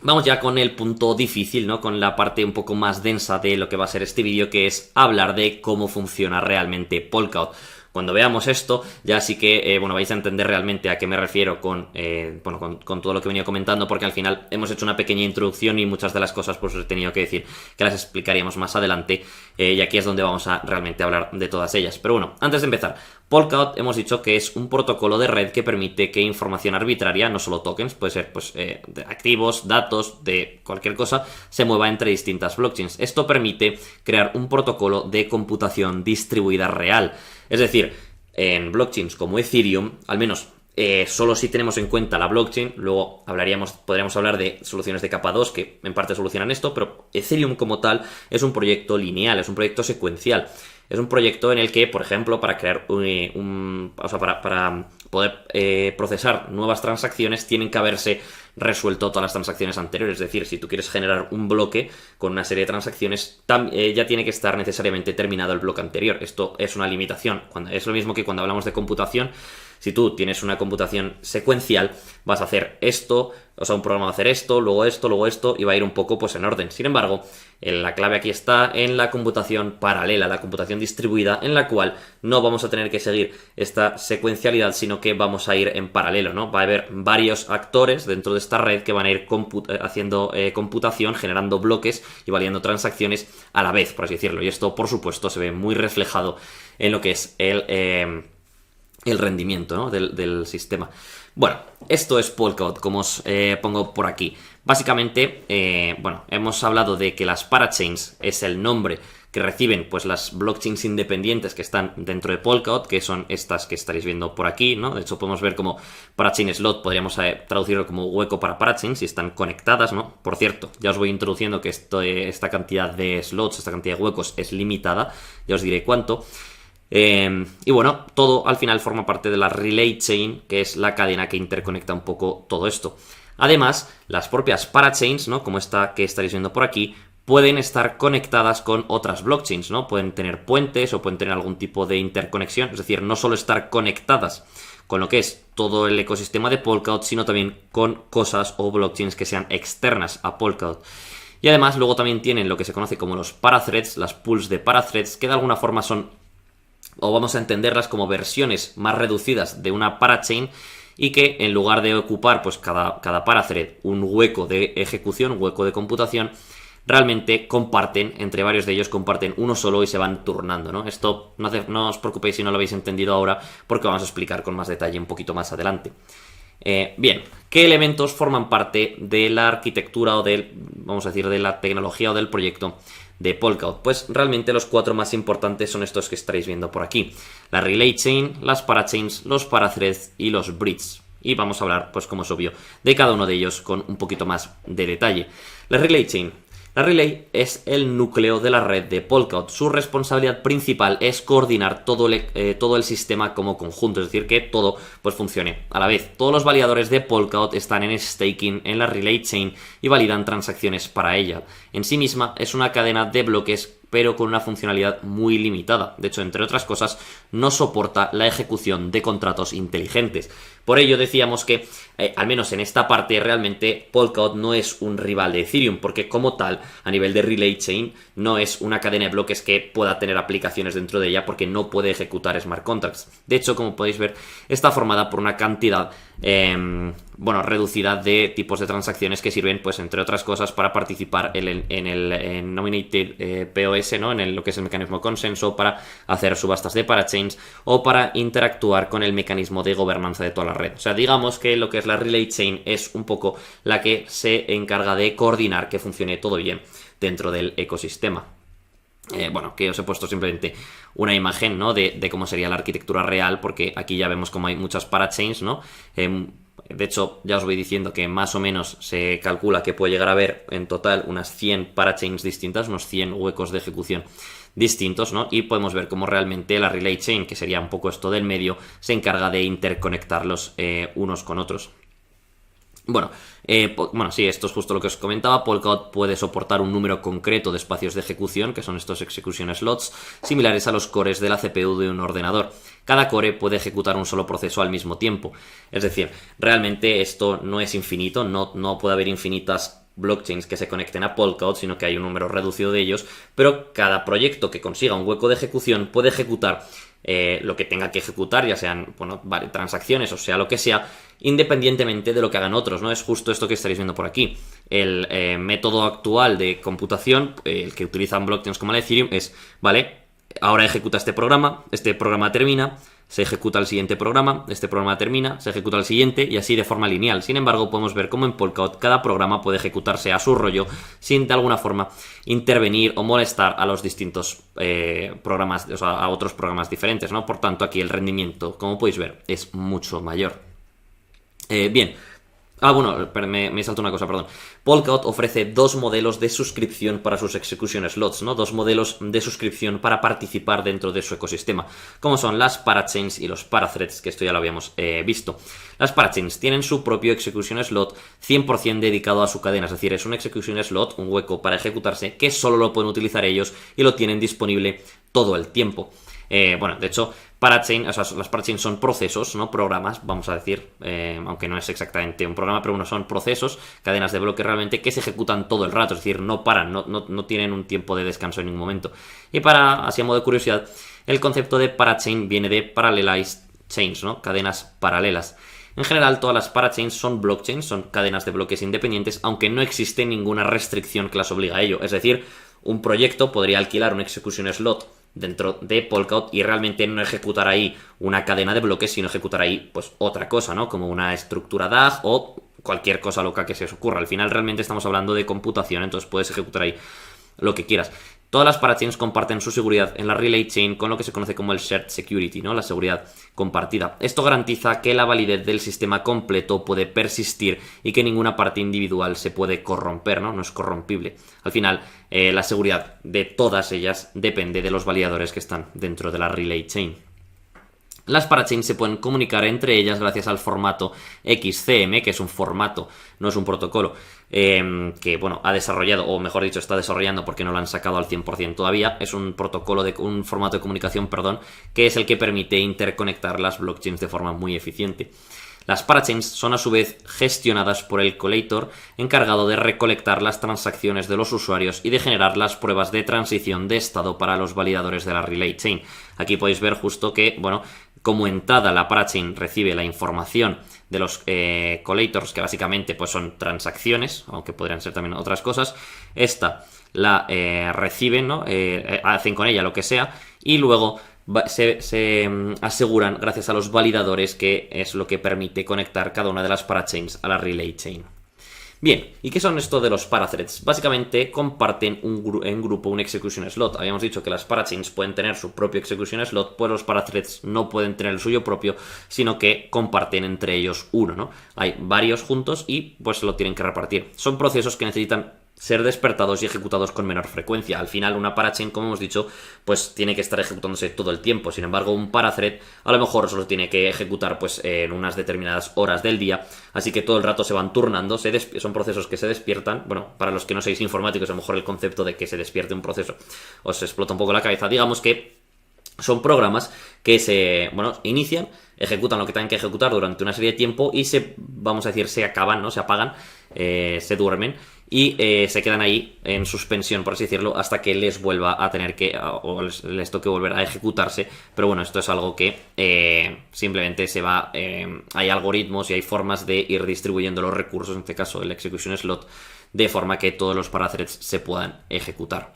Vamos ya con el punto difícil, ¿no? Con la parte un poco más densa de lo que va a ser este vídeo, que es hablar de cómo funciona realmente Polkadot. Cuando veamos esto, ya sí que, vais a entender realmente a qué me refiero con todo lo que he venido comentando, porque al final hemos hecho una pequeña introducción y muchas de las cosas pues os he tenido que decir que las explicaríamos más adelante, y aquí es donde vamos a realmente hablar de todas ellas. Pero bueno, antes de empezar, Polkadot hemos dicho que es un protocolo de red que permite que información arbitraria, no solo tokens, puede ser de activos, datos, de cualquier cosa, se mueva entre distintas blockchains. Esto permite crear un protocolo de computación distribuida real. Es decir, en blockchains como Ethereum, al menos solo si tenemos en cuenta la blockchain, luego podríamos hablar de soluciones de capa 2 que en parte solucionan esto, pero Ethereum como tal es un proyecto lineal, es un proyecto secuencial. Es un proyecto en el que, por ejemplo, para crear para poder procesar nuevas transacciones tienen que haberse resuelto todas las transacciones anteriores. Es decir, si tú quieres generar un bloque con una serie de transacciones, ya tiene que estar necesariamente terminado el bloque anterior. Esto es una limitación. Es lo mismo que cuando hablamos de computación. Si tú tienes una computación secuencial, vas a hacer esto, un programa va a hacer esto, luego esto, y va a ir un poco pues en orden. Sin embargo, la clave aquí está en la computación paralela, la computación distribuida, en la cual no vamos a tener que seguir esta secuencialidad, sino que vamos a ir en paralelo, ¿no? Va a haber varios actores dentro de esta red que van a ir haciendo computación, generando bloques y validando transacciones a la vez, por así decirlo. Y esto, por supuesto, se ve muy reflejado en lo que es el rendimiento, ¿no? del sistema. Bueno, esto es Polkadot, como os pongo por aquí. Básicamente, hemos hablado de que las parachains es el nombre que reciben pues las blockchains independientes que están dentro de Polkadot, que son estas que estaréis viendo por aquí, ¿no? De hecho, podemos ver como parachain slot, podríamos traducirlo como hueco para parachains, si están conectadas, ¿no? Por cierto, ya os voy introduciendo que esta cantidad de slots, esta cantidad de huecos es limitada, ya os diré cuánto. Y bueno, todo al final forma parte de la relay chain, que es la cadena que interconecta un poco todo esto. Además, las propias parachains, ¿no? Como esta que estaréis viendo por aquí, pueden estar conectadas con otras blockchains, ¿no? Pueden tener puentes o pueden tener algún tipo de interconexión, es decir, no solo estar conectadas con lo que es todo el ecosistema de Polkadot, sino también con cosas o blockchains que sean externas a Polkadot. Y además luego también tienen lo que se conoce como los parathreads, las pools de parathreads, que de alguna forma son, o vamos a entenderlas como versiones más reducidas de una parachain, y que en lugar de ocupar pues cada parathread un hueco de ejecución, un hueco de computación, realmente comparten, entre varios de ellos comparten uno solo y se van turnando, ¿no? Esto no os preocupéis si no lo habéis entendido ahora, porque vamos a explicar con más detalle un poquito más adelante. Bien, ¿qué elementos forman parte de la arquitectura o vamos a decir, de la tecnología o del proyecto de Polkadot? Pues realmente los 4 más importantes son estos que estaréis viendo por aquí: la relay chain, las parachains, los parathreads y los bridges. Y vamos a hablar, pues como es obvio, de cada uno de ellos con un poquito más de detalle. La relay chain. La relay es el núcleo de la red de Polkadot. Su responsabilidad principal es coordinar todo el sistema como conjunto, es decir, que todo pues funcione a la vez. Todos los validadores de Polkadot están en staking en la relay chain y validan transacciones para ella. En sí misma es una cadena de bloques, pero con una funcionalidad muy limitada. De hecho, entre otras cosas, no soporta la ejecución de contratos inteligentes. Por ello decíamos que, al menos en esta parte, realmente Polkadot no es un rival de Ethereum, porque como tal, a nivel de relay chain, no es una cadena de bloques que pueda tener aplicaciones dentro de ella, porque no puede ejecutar smart contracts. De hecho, como podéis ver, está formada por una cantidad reducida de tipos de transacciones que sirven, pues entre otras cosas, para participar en el Nominated POS, ¿no? En lo que es el mecanismo de consenso, para hacer subastas de parachains o para interactuar con el mecanismo de gobernanza de toda la red. O sea, digamos que lo que es la relay chain es un poco la que se encarga de coordinar que funcione todo bien dentro del ecosistema. Que os he puesto simplemente una imagen, ¿no? de cómo sería la arquitectura real, porque aquí ya vemos como hay muchas parachains, ¿no? De hecho, ya os voy diciendo que más o menos se calcula que puede llegar a haber en total unas 100 parachains distintas, unos 100 huecos de ejecución distintos, ¿no? Y podemos ver cómo realmente la relay chain, que sería un poco esto del medio, se encarga de interconectarlos unos con otros. Bueno, sí, esto es justo lo que os comentaba. Polkadot puede soportar un número concreto de espacios de ejecución, que son estos execution slots, similares a los cores de la CPU de un ordenador. Cada core puede ejecutar un solo proceso al mismo tiempo. Es decir, realmente esto no es infinito, no puede haber infinitas blockchains que se conecten a Polkadot, sino que hay un número reducido de ellos, pero cada proyecto que consiga un hueco de ejecución puede ejecutar lo que tenga que ejecutar, ya sean transacciones o sea lo que sea, independientemente de lo que hagan otros, ¿no? Es justo esto que estaréis viendo por aquí. El método actual de computación, el que utilizan blockchains como la Ethereum, es, vale, ahora ejecuta este programa termina, se ejecuta el siguiente programa, este programa termina, se ejecuta el siguiente y así de forma lineal. Sin embargo, podemos ver cómo en Polkadot cada programa puede ejecutarse a su rollo sin de alguna forma intervenir o molestar a los distintos programas, o sea, a otros programas diferentes, ¿no? Por tanto, aquí el rendimiento, como podéis ver, es mucho mayor. Bien. Bueno, me salto una cosa, perdón. Polkadot ofrece dos modelos de suscripción para sus execution slots, ¿no? Dos modelos de suscripción para participar dentro de su ecosistema, como son las parachains y los parathreads, que esto ya lo habíamos visto. Las parachains tienen su propio execution slot 100% dedicado a su cadena, es decir, es un execution slot, un hueco para ejecutarse, que solo lo pueden utilizar ellos y lo tienen disponible todo el tiempo. De hecho, las parachains son procesos, no programas, vamos a decir, aunque no es exactamente un programa, pero son procesos, cadenas de bloques realmente que se ejecutan todo el rato, es decir, no paran, no tienen un tiempo de descanso en ningún momento. Y así a modo de curiosidad, el concepto de parachain viene de parallelized chains, ¿no? Cadenas paralelas. En general, todas las parachains son blockchains, son cadenas de bloques independientes, aunque no existe ninguna restricción que las obliga a ello. Es decir, un proyecto podría alquilar un execution slot dentro de Polkadot y realmente no ejecutar ahí una cadena de bloques, sino ejecutar ahí pues otra cosa, ¿no? Como una estructura DAG o cualquier cosa loca que se os ocurra. Al final realmente estamos hablando de computación, entonces puedes ejecutar ahí lo que quieras. Todas las parachains comparten su seguridad en la Relay Chain con lo que se conoce como el Shared Security, ¿no? La seguridad compartida. Esto garantiza que la validez del sistema completo puede persistir y que ninguna parte individual se puede corromper, ¿no? No es corrompible. Al final, la seguridad de todas ellas depende de los validadores que están dentro de la Relay Chain. Las parachains se pueden comunicar entre ellas gracias al formato XCM, que es un formato, no es un protocolo, que ha desarrollado, o mejor dicho, está desarrollando porque no lo han sacado al 100% todavía. Es un protocolo, un formato de comunicación, que es el que permite interconectar las blockchains de forma muy eficiente. Las parachains son a su vez gestionadas por el collator, encargado de recolectar las transacciones de los usuarios y de generar las pruebas de transición de estado para los validadores de la Relay Chain. Aquí podéis ver justo que, como entrada la parachain recibe la información de los collators, que básicamente pues son transacciones, aunque podrían ser también otras cosas. Esta la reciben, ¿no? Hacen con ella lo que sea y luego se aseguran gracias a los validadores, que es lo que permite conectar cada una de las parachains a la Relay Chain. Bien, ¿y qué son esto de los parathreads? Básicamente comparten en grupo un execution slot. Habíamos dicho que las parachains pueden tener su propio execution slot, pues los parathreads no pueden tener el suyo propio, sino que comparten entre ellos uno, ¿no? Hay varios juntos y pues lo tienen que repartir. Son procesos que necesitan ser despertados y ejecutados con menor frecuencia. Al final, una parachain, como hemos dicho, pues tiene que estar ejecutándose todo el tiempo. Sin embargo, un parathread a lo mejor solo tiene que ejecutar pues en unas determinadas horas del día, así que todo el rato se van turnando. Son procesos que se despiertan. Bueno, para los que no seáis informáticos, a lo mejor el concepto de que se despierte un proceso os explota un poco la cabeza. Digamos que son programas que inician, ejecutan lo que tengan que ejecutar durante una serie de tiempo y se acaban, ¿no? Se apagan, se duermen y se quedan ahí en suspensión, por así decirlo, hasta que les vuelva a tener que, o les toque volver a ejecutarse. Pero bueno, esto es algo que simplemente se va, hay algoritmos y hay formas de ir distribuyendo los recursos, en este caso el execution slot, de forma que todos los parathreads se puedan ejecutar.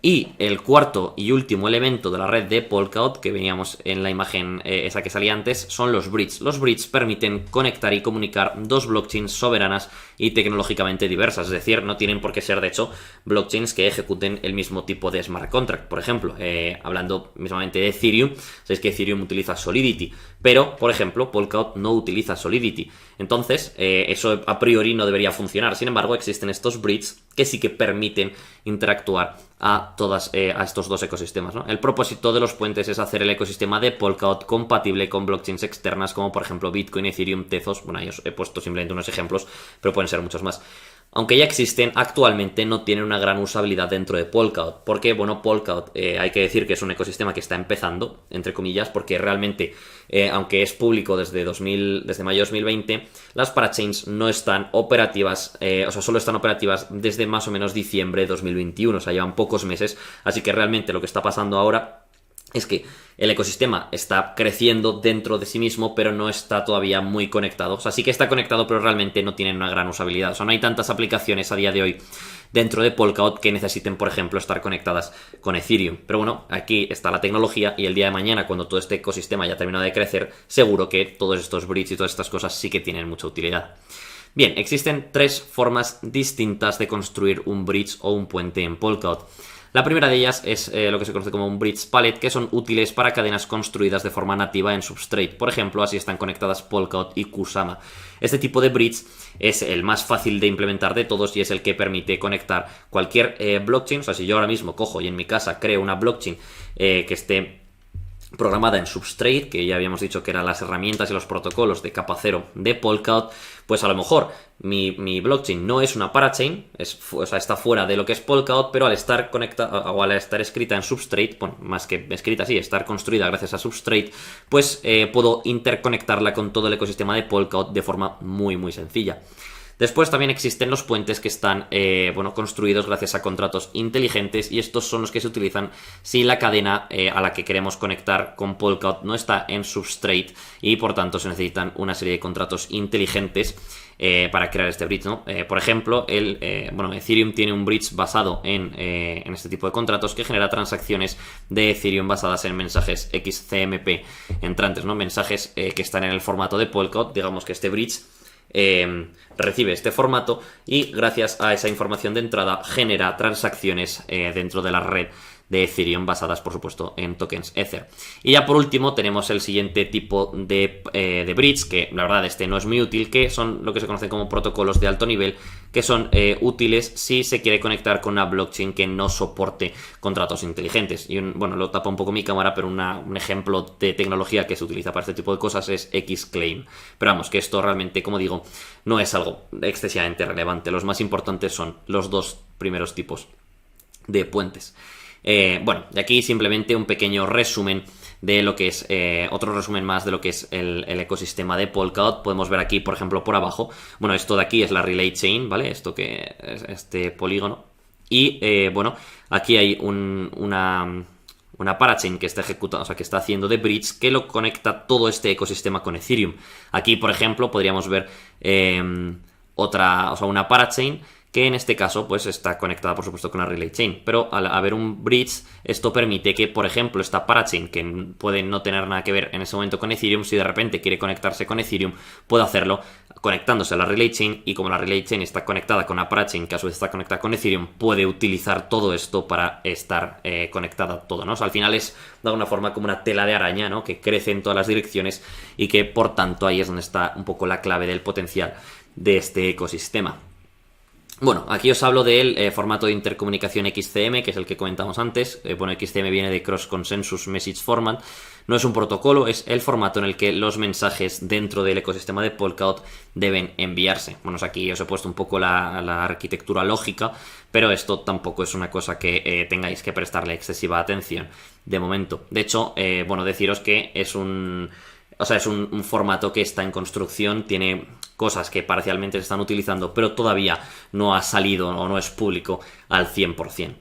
Y el cuarto y último elemento de la red de Polkadot, que veníamos en la imagen esa que salía antes, son los bridges. Los bridges permiten conectar y comunicar dos blockchains soberanas y tecnológicamente diversas. Es decir, no tienen por qué ser, de hecho, blockchains que ejecuten el mismo tipo de smart contract. Por ejemplo, hablando mismamente de Ethereum, sabéis que Ethereum utiliza Solidity, pero, por ejemplo, Polkadot no utiliza Solidity. Entonces, eso a priori no debería funcionar. Sin embargo, existen estos bridges que sí que permiten interactuar a estos dos ecosistemas, ¿no? El propósito de los puentes es hacer el ecosistema de Polkadot compatible con blockchains externas como por ejemplo Bitcoin, Ethereum, Tezos. Bueno, ahí os he puesto simplemente unos ejemplos, pero pueden ser muchos más. Aunque ya existen, actualmente no tienen una gran usabilidad dentro de Polkadot. Porque, bueno, Polkadot hay que decir que es un ecosistema que está empezando, entre comillas, porque realmente, aunque es público desde mayo de 2020, las parachains no están operativas, o sea, solo están operativas desde más o menos diciembre de 2021, o sea, llevan pocos meses. Así que realmente lo que está pasando ahora es que el ecosistema está creciendo dentro de sí mismo, pero no está todavía muy conectado. O sea, sí que está conectado, pero realmente no tienen una gran usabilidad. O sea, no hay tantas aplicaciones a día de hoy dentro de Polkadot que necesiten, por ejemplo, estar conectadas con Ethereum. Pero bueno, aquí está la tecnología y el día de mañana, cuando todo este ecosistema ya termine de crecer, seguro que todos estos bridges y todas estas cosas sí que tienen mucha utilidad. Bien, existen 3 formas distintas de construir un bridge o un puente en Polkadot. La primera de ellas es lo que se conoce como un bridge pallet, que son útiles para cadenas construidas de forma nativa en Substrate. Por ejemplo, así están conectadas Polkadot y Kusama. Este tipo de bridge es el más fácil de implementar de todos y es el que permite conectar cualquier blockchain. O sea, si yo ahora mismo cojo y en mi casa creo una blockchain que esté programada en Substrate, que ya habíamos dicho que eran las herramientas y los protocolos de capa 0 de Polkadot, pues a lo mejor mi blockchain no es una parachain, o sea, está fuera de lo que es Polkadot, pero al estar conectada o al estar escrita en Substrate, bueno, más que escrita así, estar construida gracias a Substrate, pues puedo interconectarla con todo el ecosistema de Polkadot de forma muy muy sencilla. Después también existen los puentes que están construidos gracias a contratos inteligentes, y estos son los que se utilizan si la cadena a la que queremos conectar con Polkadot no está en Substrate y por tanto se necesitan una serie de contratos inteligentes para crear este bridge, ¿no? Por ejemplo, Ethereum tiene un bridge basado en este tipo de contratos que genera transacciones de Ethereum basadas en mensajes XCMP entrantes, ¿no? Mensajes que están en el formato de Polkadot. Digamos que este bridge recibe este formato y gracias a esa información de entrada genera transacciones dentro de la red de Ethereum basadas, por supuesto, en tokens Ether. Y ya por último tenemos el siguiente tipo de bridge, que la verdad este no es muy útil, que son lo que se conocen como protocolos de alto nivel, que son útiles si se quiere conectar con una blockchain que no soporte contratos inteligentes. Y lo tapa un poco mi cámara, pero un ejemplo de tecnología que se utiliza para este tipo de cosas es Xclaim. Pero vamos, que esto realmente, como digo, no es algo excesivamente relevante. Los más importantes son los 2 primeros tipos de puentes. Y aquí simplemente un pequeño resumen de lo que es, otro resumen más de lo que es el ecosistema de Polkadot. Podemos ver aquí, por ejemplo, por abajo, esto de aquí es la Relay Chain, ¿vale? Esto que es este polígono. Y, aquí hay una parachain que está ejecutando, o sea, que está haciendo de bridge, que lo conecta todo este ecosistema con Ethereum. Aquí, por ejemplo, podríamos ver una parachain que en este caso pues está conectada por supuesto con la Relay Chain, pero al haber un bridge esto permite que, por ejemplo, esta parachain, que puede no tener nada que ver en ese momento con Ethereum, si de repente quiere conectarse con Ethereum, puede hacerlo conectándose a la Relay Chain, y como la Relay Chain está conectada con una parachain que a su vez está conectada con Ethereum, puede utilizar todo esto para estar conectada a todo, ¿no? O sea, al final es de alguna forma como una tela de araña, ¿no? Que crece en todas las direcciones y que por tanto ahí es donde está un poco la clave del potencial de este ecosistema. Aquí os hablo del formato de intercomunicación XCM, que es el que comentamos antes. XCM viene de Cross Consensus Message Format. No es un protocolo, es el formato en el que los mensajes dentro del ecosistema de Polkadot deben enviarse. Aquí os he puesto un poco la arquitectura lógica, pero esto tampoco es una cosa que tengáis que prestarle excesiva atención de momento. De hecho, deciros que es un formato que está en construcción, tiene cosas que parcialmente se están utilizando, pero todavía no ha salido o no es público al 100%.